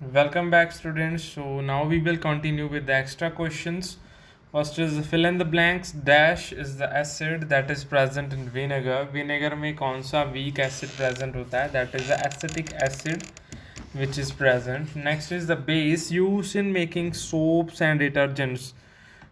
Welcome back, students. So now we will continue with the extra questions. First is fill in the blanks. Dash is the acid that is present in vinegar. Vinegar में कौन सा weak acid present होता है? That is the acetic acid which is present. Next is the base used in making soaps and detergents.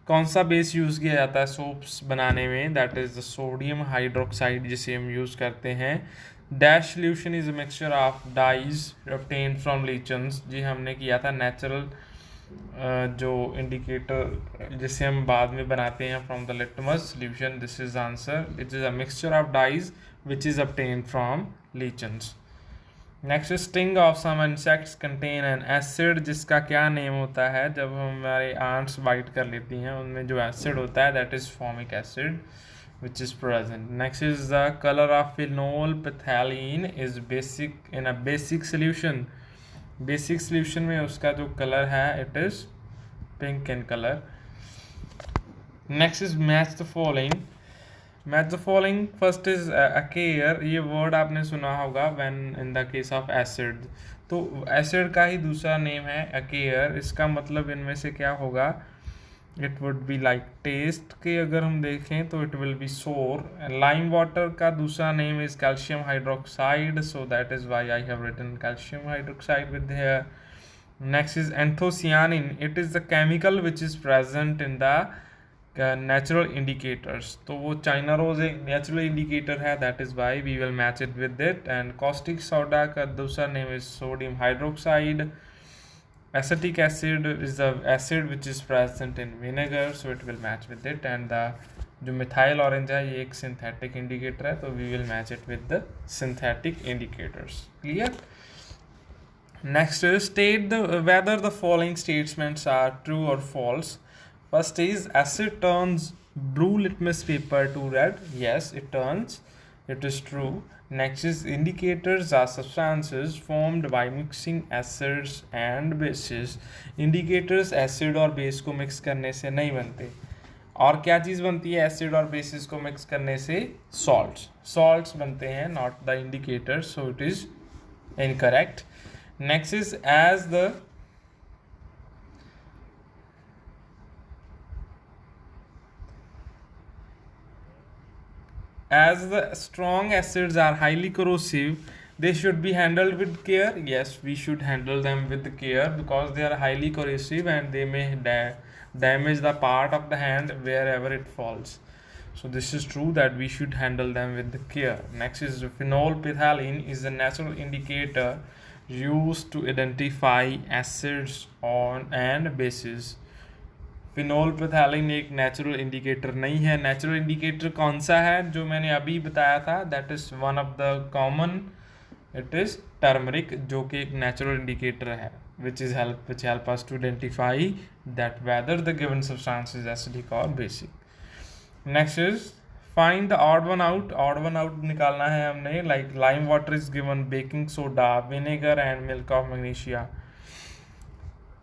कौन सा base use किया जाता है सोप्स बनाने में? That is the sodium hydroxide जिसे हम यूज़ करते हैं. Dash solution is a mixture of dyes obtained from lichens. जी हमने किया था नेचुरल जो इंडिकेटर जिसे हम बाद में बनाते हैं from the litmus solution. This is answer. It is a mixture of dyes which is obtained from lichens. Next sting of some insects contain an acid. जिसका क्या नेम होता है जब हमारे आंट्स बाइट कर लेती हैं उनमें जो एसिड होता है that is formic acid which is present. Next is the color of phenol phthalate is basic in a basic solution. Basic solution में उसका जो color है it is pink in color. Next is match the following. Match the following. First is acair. ये word आपने सुना होगा when in the case of acid. तो acid का ही दूसरा नेम है acair. इसका मतलब इनमें से क्या होगा? It would be like taste के अगर हम देखें तो it will be sour. Lime water का दूसरा name is calcium hydroxide, so that is why I have written calcium hydroxide with here. Next is anthocyanin. It is the chemical which is present in the natural indicators. तो वो China rose एक natural indicator है, that is why we will match it with it. And caustic soda का दूसरा name is sodium hydroxide. Acetic acid is the acid which is present in vinegar, so it will match with it. And the जो methyl orange है ये एक synthetic indicator है, तो we will match it with the synthetic indicators. Clear. Next state the whether the following statements are true और false. First is acid turns blue litmus paper to red. Yes it turns. It is true. Next is indicators are substances formed by mixing acids and bases. Indicators acid और base को mix करने से नहीं बनते. और क्या चीज़ बनती है acid और bases को mix करने से? Salts. Salts बनते हैं, not the indicators. So it is incorrect. Next is as the strong acids are highly corrosive, they should be handled with care. Yes, we should handle them with care because they are highly corrosive and they may damage the part of the hand wherever it falls. So this is true that we should handle them with care. Next is phenolphthalein is a natural indicator used to identify acids on and bases. फिनोल्फथैलिन एक natural indicator नहीं है. Natural indicator कौन सा है जो मैंने अभी बताया था? That is one of the common. It is turmeric जो कि एक नेचुरल इंडिकेटर है which help us to identify that whether the given substance is acidic और basic. Next is find the odd one out. Odd one out निकालना है हमने. Like lime water is given, baking soda, vinegar and milk of magnesia.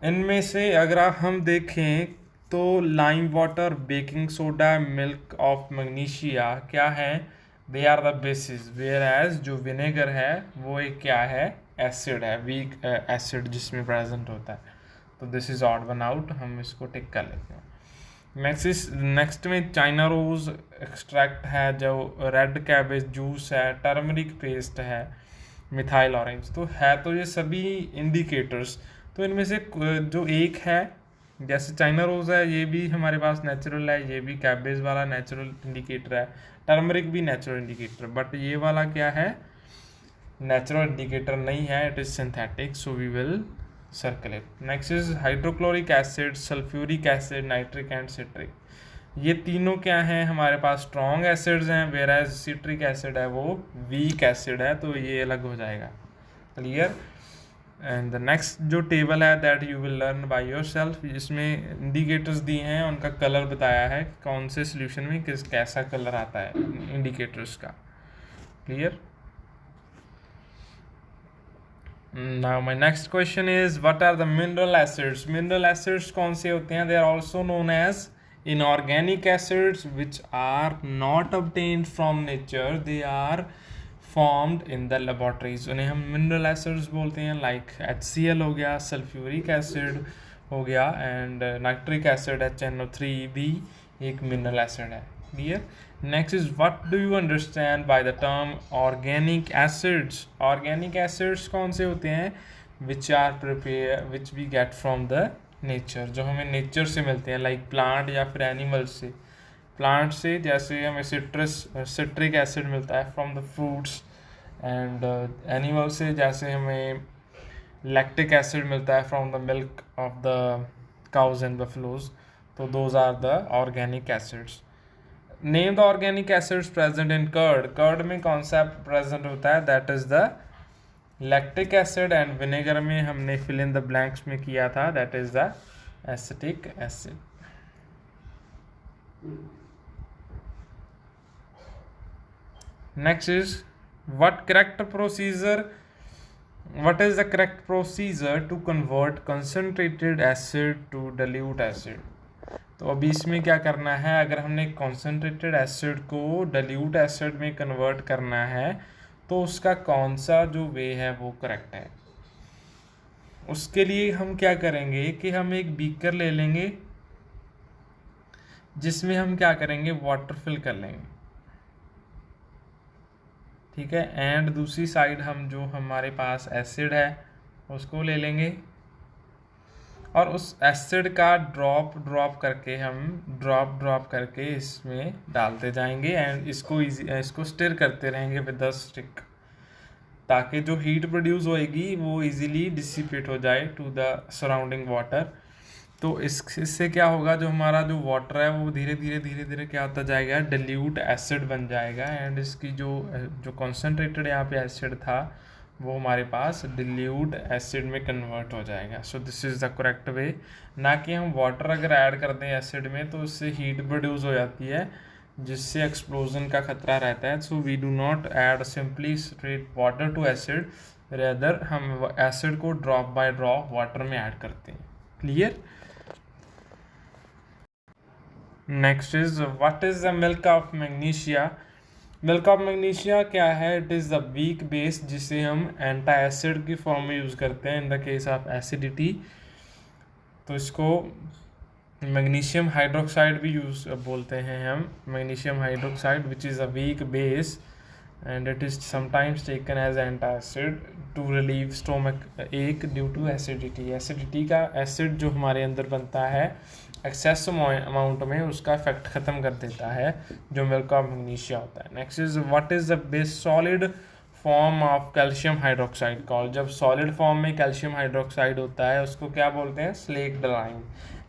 इनमें से अगर हम देखें तो lime water, baking soda, milk of magnesia क्या है? They are the bases. Whereas जो विनेगर है वो एक क्या है? एसिड है, वीक एसिड जिसमें प्रेजेंट होता है. तो this is odd one out, हम इसको टिक कर लेते हैं. नेक्स्ट में चाइना रोज एक्सट्रैक्ट है, जो रेड कैबेज जूस है, टर्मरिक पेस्ट है, मिथाइल ऑरेंज. तो है तो ये सभी इंडिकेटर्स. तो इनमें से जो एक है, जैसे चाइना रोज़ है ये भी हमारे पास नेचुरल है, ये भी कैबेज वाला नेचुरल इंडिकेटर है, टर्मरिक भी नेचुरल इंडिकेटर, बट ये वाला क्या है? नेचुरल इंडिकेटर नहीं है, it is synthetic. So we will circle it. Next is hydrochloric acid, sulphuric acid, nitric and citric. ये तीनों क्या हैं? हमारे पास स्ट्रॉन्ग एसिड्स हैं, वेयर एज सिट्रिक एसिड है वो वीक एसिड है, तो ये अलग हो जाएगा. क्लियर. एंड द नेक्स्ट जो टेबल है that you will learn by yourself. इसमें इंडिकेटर्स दिए हैं, उनका कलर बताया है कौन से सोल्यूशन में कैसा कलर आता है इंडिकेटर्स का. Clear. Now my next question is what are the mineral acids. Mineral acids कौन से होते हैं? They are also known as inorganic acids which are not obtained from nature. They are formed in the laboratories, उन्हें हम mineral acids बोलते हैं, like HCl हो गया, sulfuric acid हो गया, and nitric acid HNO3 भी एक mineral acid है. Clear? Next is, what do you understand by the term organic acids? Organic acids कौन से होते हैं? Which are prepared, which we get from the nature, जो हमें nature से मिलते हैं, like plant या फिर animal से. प्लांट से जैसे हमें सिट्रिक एसिड मिलता है from the fruits, and animal से जैसे हमें लैक्टिक एसिड मिलता है from the milk of the cows and buffaloes. तो those are the organic acids. Name the organic acids present in curd. Curd में कौन सा प्रेजेंट होता है? That is the lactic acid, and vinegar में हमने फिल इन द ब्लैंक्स में किया था, that is the acetic acid. Next is, what is the correct procedure to convert concentrated acid to dilute acid? तो अभी इसमें क्या करना है, अगर हमने concentrated acid को dilute acid में convert करना है तो उसका कौन सा जो वे है वो करेक्ट है. उसके लिए हम क्या करेंगे कि हम एक बीकर ले लेंगे जिसमें हम क्या करेंगे, वाटर फिल कर लेंगे, ठीक है. एंड दूसरी साइड हम जो हमारे पास एसिड है उसको ले लेंगे और उस एसिड का ड्रॉप करके इसमें डालते जाएंगे, एंड इसको स्टिर करते रहेंगे विद द स्टिक, ताकि जो हीट प्रोड्यूस होएगी वो इजीली डिसिपेट हो जाए टू द सराउंडिंग वाटर. तो इससे क्या होगा, जो हमारा जो वाटर है वो धीरे धीरे क्या होता जाएगा, डिल्यूट एसिड बन जाएगा, एंड इसकी जो कॉन्सेंट्रेटेड यहाँ पे एसिड था वो हमारे पास डिल्यूट एसिड में कन्वर्ट हो जाएगा. So this is the correct way. ना कि हम वाटर अगर ऐड कर दें एसिड में तो उससे हीट प्रोड्यूस हो जाती है जिससे एक्सप्लोजन का खतरा रहता है. So we do not add simply straight water to acid, rather हम एसिड को ड्रॉप बाय ड्रॉप वाटर में ऐड करते हैं. Clear? Next is, what is the milk of magnesia. Milk of magnesia क्या है? It is the weak base जिसे हम anti acid की फॉर्म में यूज़ करते हैं in the case of acidity. तो इसको मैग्नीशियम हाइड्रोक्साइड भी यूज़ बोलते हैं हम, magnesium hydroxide which is a weak base, and it is sometimes taken as anti acid to relieve stomach ache due to acidity. Acidity का acid जो हमारे अंदर बनता है एक्सेस अमाउंट में, उसका इफेक्ट ख़त्म कर देता है जो मिल्क ऑफ मैग्नीशिया होता है. Next is, what is the best solid form of calcium hydroxide called. जब सॉलिड फॉर्म में कैल्शियम हाइड्रोक्साइड होता है उसको क्या बोलते हैं? Slaked lime.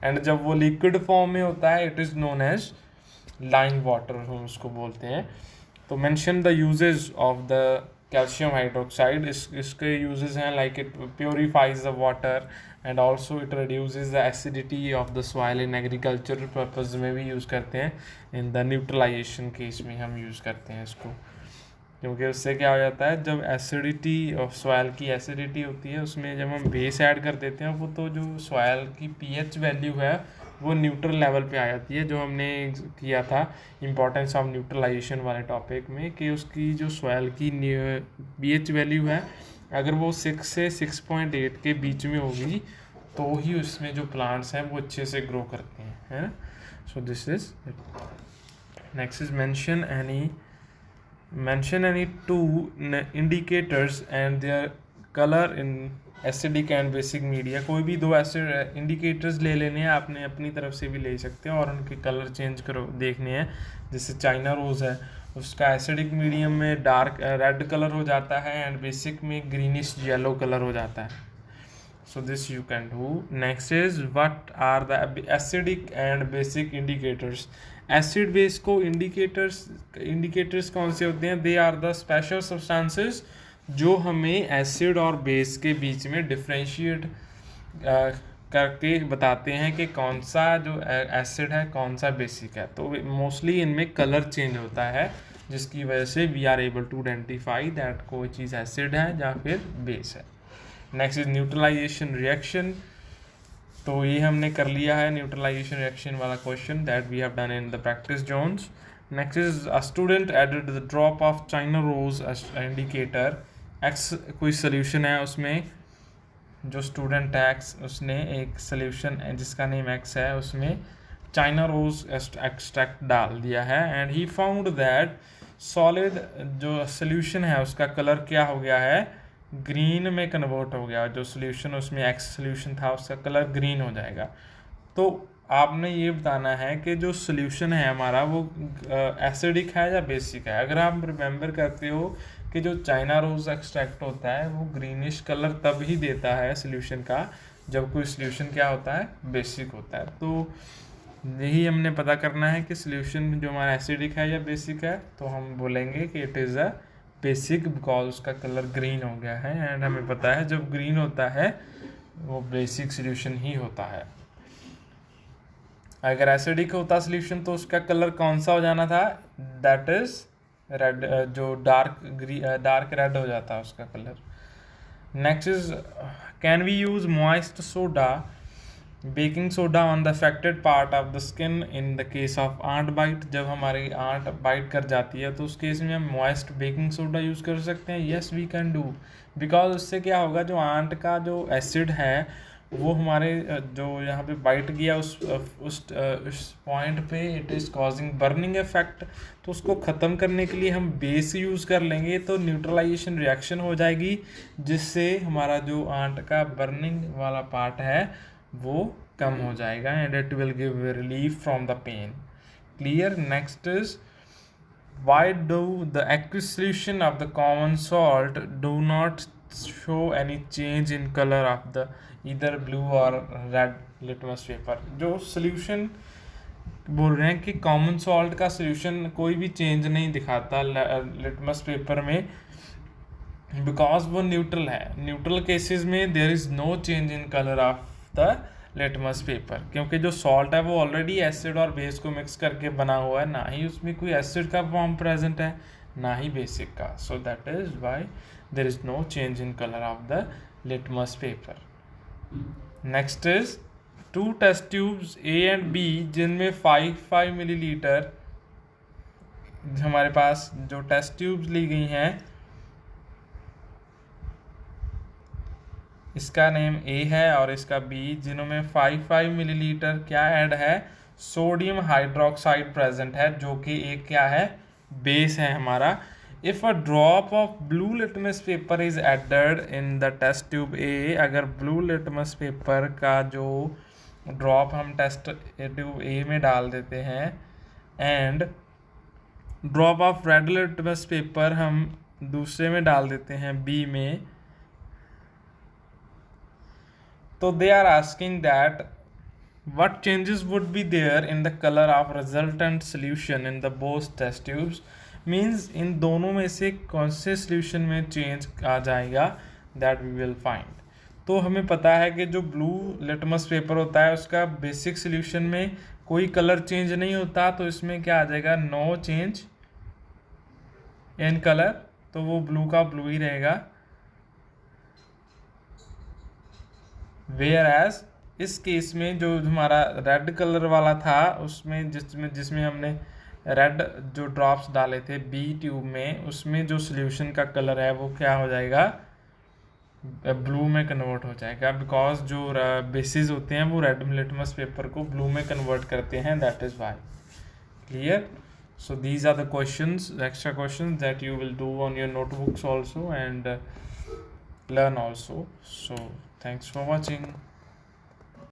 एंड जब वो लिक्विड फॉर्म में होता है it is known as lime water, हम उसको बोलते हैं. तो mention the uses of the calcium hydroxide. इसके यूजेस हैं like it purifies the water and also it reduces the acidity of the soil. In agriculture purpose में भी use करते हैं, इन द न्यूट्रलाइजेशन केस में हम यूज़ करते हैं इसको, क्योंकि उससे क्या हो जाता है, जब एसिडिटी ऑफ सॉइल की एसिडिटी होती है उसमें जब हम बेस ऐड कर देते हैं वो तो जो सॉइल की पीएच वैल्यू है वो न्यूट्रल लेवल पे आ जाती है, जो हमने किया था इम्पोर्टेंस ऑफ न्यूट्रलाइजेशन वाले टॉपिक में, कि उसकी जो सॉइल की पीएच वैल्यू है अगर वो 6 से 6.8 के बीच में होगी तो ही उसमें जो प्लांट्स हैं वो अच्छे से ग्रो करते हैं, है ना. So this is next is mention any two indicators and their color in acidic and basic media. कोई भी दो एसिड इंडिकेटर्स ले लेने हैं, आपने अपनी तरफ से भी ले सकते हैं और उनके कलर चेंज करो देखने हैं. जैसे चाइना रोज़ है, उसका एसिडिक मीडियम में डार्क रेड कलर हो जाता है एंड बेसिक में ग्रीनिश येलो कलर हो जाता है. So this you can do. Next is, what are the acidic and basic indicators. Acid base को इंडिकेटर्स कौन से होते हैं? They are the special substances जो हमें एसिड और बेस के बीच में डिफ्रेंशिएट करके बताते हैं कि कौन सा जो एसिड है कौन सा बेसिक है. तो मोस्टली इनमें कलर चेंज होता है जिसकी वजह से we are able to identify that कोई चीज़ एसिड है या फिर बेस है. Next is neutralisation reaction. तो ये हमने कर लिया है न्यूट्रलाइजेशन रिएक्शन वाला question that we have done in the practice zones. Next is a student added the drop of China rose as indicator. X कोई solution है उसमें, जो स्टूडेंट है उसने एक सोल्यूशन जिसका नेम एक्स है उसमें चाइना रोज एक्सट्रैक्ट डाल दिया है, and he found that solid जो सोल्यूशन है उसका कलर क्या हो गया है, ग्रीन में कन्वर्ट हो गया। जो सोल्यूशन उसमें एक्स सोल्यूशन था उसका कलर ग्रीन हो जाएगा। तो आपने ये बताना है कि जो सोल्यूशन है हमारा वो एसिडिक है या बेसिक है। अगर आप रिमेंबर करते हो कि जो चाइना रोज एक्सट्रैक्ट होता है वो ग्रीनिश कलर तब ही देता है सोल्यूशन का जब कोई सोल्यूशन क्या होता है, बेसिक होता है। तो यही हमने पता करना है कि सोल्यूशन जो हमारा एसिडिक है या बेसिक है। तो हम बोलेंगे कि it is a basic because उसका कलर ग्रीन हो गया है, एंड हमें पता है जब ग्रीन होता है वो बेसिक सोल्यूशन ही होता है। अगर एसिडिक होता सोल्यूशन तो उसका कलर कौन सा हो जाना था, दैट इज रेड, जो डार्क रेड हो जाता उसका colour. Next is can we use moist soda, baking soda on the affected part of the skin in the case of ant bite. जब हमारी आंट बाइट कर जाती है तो उस केस में हम मॉइस्ट बेकिंग सोडा यूज़ कर सकते हैं। Yes we can do, because उससे क्या होगा, जो आंट का जो एसिड है वो हमारे जो यहाँ पे बाइट किया उस पॉइंट पे it is causing burning effect. तो उसको ख़त्म करने के लिए हम बेस यूज़ कर लेंगे तो न्यूट्रलाइजेशन रिएक्शन हो जाएगी, जिससे हमारा जो आंट का बर्निंग वाला पार्ट है वो कम हो जाएगा, and it will give relief from the pain. Clear. Next is why do the aqueous solution of the common salt do not show any change in color of the either blue or red litmus paper। जो solution बोल रहे हैं कि common salt का solution कोई भी change नहीं दिखाता लिटमस पेपर में, बिकॉज वो न्यूट्रल है। न्यूट्रल केसेस में there is no change in colour of the litmus paper, क्योंकि जो सॉल्ट है वो ऑलरेडी एसिड और बेस को मिक्स करके बना हुआ है, ना ही उसमें कोई एसिड का फॉर्म प्रेजेंट है ना ही बेसिक का। So that is why there is no change in colour of the litmus paper. Next is 2 test tubes A and B जिनमें 5 मिलीलीटर हमारे पास जो टेस्ट ट्यूब्स ली गई हैं, इसका नेम ए है और इसका बी, जिनमें 5 मिलीलीटर क्या ऐड है, सोडियम हाइड्रोक्साइड प्रेजेंट है, जो कि एक क्या है, बेस है हमारा। If a drop of blue litmus paper is added in the test tube A, अगर ब्लू लिटमस पेपर का जो ड्रॉप हम टेस्ट ट्यूब ए में डाल देते हैं and drop of red litmus paper हम दूसरे में डाल देते हैं बी में, तो they are asking that what changes would be there in the color of resultant solution in the both test tubes, means इन दोनों में से कौन से solution में change आ जाएगा, that we will find। तो हमें पता है कि जो ब्लू लिटमस पेपर होता है उसका बेसिक सोल्यूशन में कोई कलर चेंज नहीं होता, तो इसमें क्या आ जाएगा, नो चेंज इन कलर, तो वो ब्लू का ब्लू ही रहेगा। वेयर एज इस केस में जो हमारा रेड कलर वाला था उसमें जिसमें हमने रेड जो ड्रॉप्स डाले थे बी ट्यूब में, उसमें जो सोल्यूशन का कलर है वो क्या हो जाएगा, ब्लू में कन्वर्ट हो जाएगा, बिकॉज जो बेसिस होते हैं वो रेड लिटमस पेपर को ब्लू में कन्वर्ट करते हैं, that is why. Clear. So these are the questions, extra questions that you will do on your notebooks also and learn also. So thanks for watching.